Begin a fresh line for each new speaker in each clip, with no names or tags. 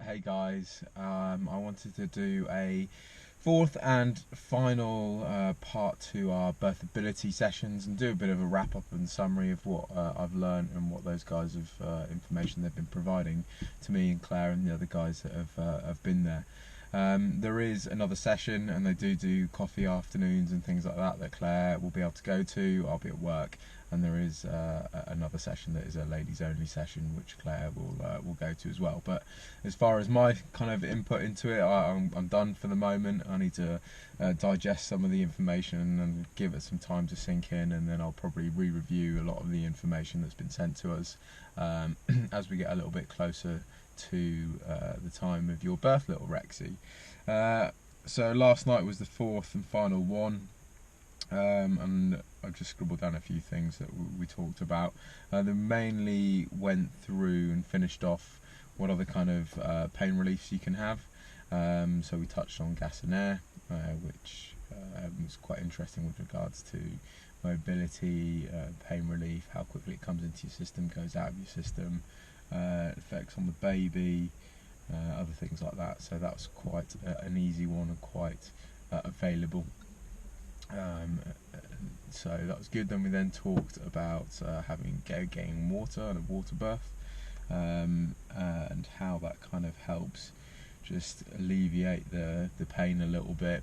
Hey guys, I wanted to do a fourth and final part to our Birthability sessions and do a bit of a wrap up and summary of what I've learned and what those guys have information they've been providing to me and Claire and the other guys that have been there. There is another session, and they do coffee afternoons and things like that Claire will be able to go to. I'll be at work, and there is another session that is a ladies only session, which Claire will go to as well. But as far as my kind of input into it, I'm done for the moment. I need to digest some of the information and give it some time to sink in, and then I'll probably re-review a lot of the information that's been sent to us as we get a little bit closer to the time of your birth, little Rexy. So last night was the fourth and final one, and I've just scribbled down a few things that we talked about. They mainly went through and finished off what other kind of pain reliefs you can have. So we touched on gas and air, which was quite interesting with regards to mobility, pain relief, how quickly it comes into your system, goes out of your system, effects on the baby, other things like that. So that was quite an easy one and quite available. So that was good. Then we talked about getting water and a water birth, and how that kind of helps just alleviate the pain a little bit.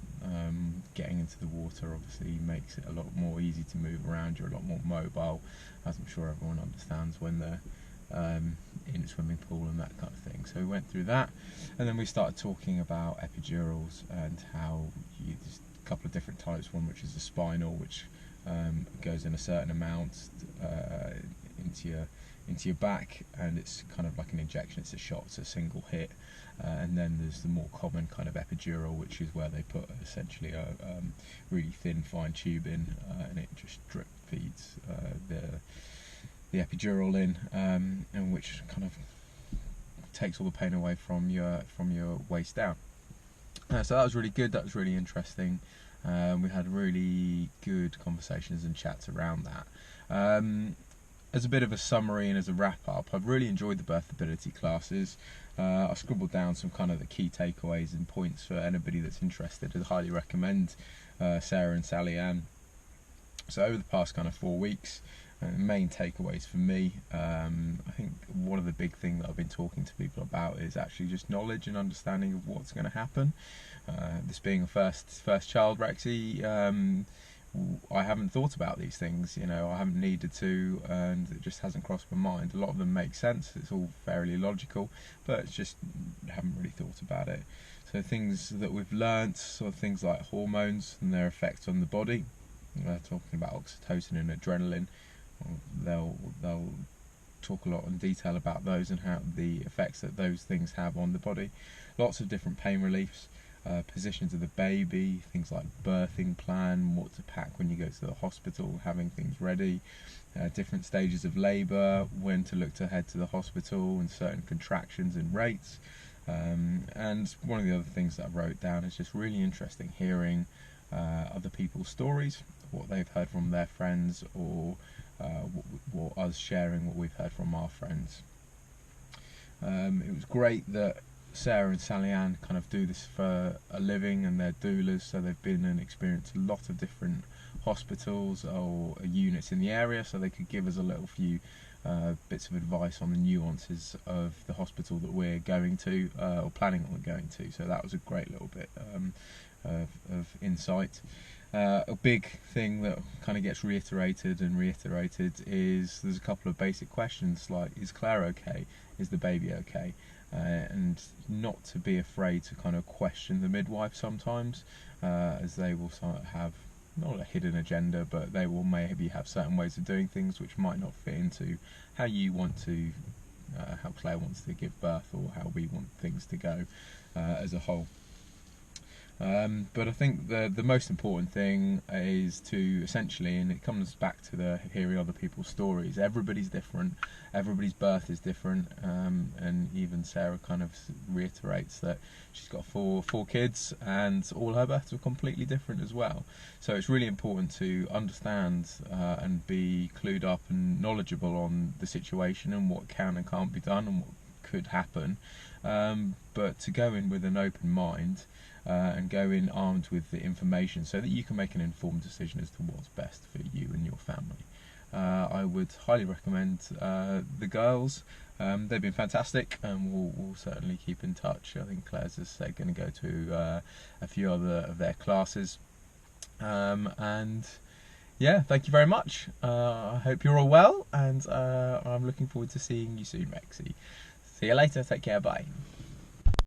Getting into the water obviously makes it a lot more easy to move around. You're a lot more mobile, as I'm sure everyone understands when they're in a swimming pool and that kind of thing. So we went through that, and then we started talking about epidurals and how there's a couple of different types. One which is a spinal, which goes in a certain amount into your back, and it's kind of like an injection. It's a shot, it's a single hit. And then there's the more common kind of epidural, which is where they put essentially a really thin, fine tube in, and it just drip feeds the epidural in, and which kind of takes all the pain away from your waist down. So that was really good. That was really interesting. We had really good conversations and chats around that. As a bit of a summary and as a wrap up, I've really enjoyed the Birthability classes. I scribbled down some kind of the key takeaways and points for anybody that's interested. I highly recommend Sarah and Sally Ann. So over the past kind of 4 weeks, main takeaways for me, I think one of the big things that I've been talking to people about is actually just knowledge and understanding of what's going to happen. This being a first child, Rexy, I haven't thought about these things, I haven't needed to, and it just hasn't crossed my mind. A lot of them make sense, it's all fairly logical, but it's just haven't really thought about it. So things that we've learnt, sort of things like hormones and their effects on the body, talking about oxytocin and adrenaline. They'll talk a lot in detail about those and how the effects that those things have on the body. Lots of different pain reliefs, positions of the baby, things like birthing plan, what to pack when you go to the hospital, having things ready, different stages of labour, when to look to head to the hospital, and certain contractions and rates. And one of the other things that I wrote down is just really interesting hearing other people's stories, what they've heard from their friends, or what us sharing what we've heard from our friends. It was great that Sarah and Sally Ann kind of do this for a living, and they're doulas, so they've been and experienced a lot of different hospitals or units in the area, so they could give us a little few bits of advice on the nuances of the hospital that we're going to or planning on going to. So that was a great little bit of insight. A big thing that kind of gets reiterated is there's a couple of basic questions like, is Claire okay? Is the baby okay? And not to be afraid to kind of question the midwife sometimes, as they will sort of have not a hidden agenda, but they will maybe have certain ways of doing things which might not fit into how you want to, how Claire wants to give birth, or how we want things to go as a whole. But I think the most important thing is to essentially, and it comes back to the hearing other people's stories. Everybody's different, everybody's birth is different, and even Sarah kind of reiterates that she's got four kids, and all her births are completely different as well. So it's really important to understand and be clued up and knowledgeable on the situation and what can and can't be done, and what could happen, but to go in with an open mind and go in armed with the information so that you can make an informed decision as to what's best for you and your family. I would highly recommend the girls. They've been fantastic, and we'll certainly keep in touch. I think Claire's, as I say, going to go to a few other of their classes. And yeah, thank you very much. I hope you're all well, and I'm looking forward to seeing you soon, Rexy. See you later. Take care. Bye.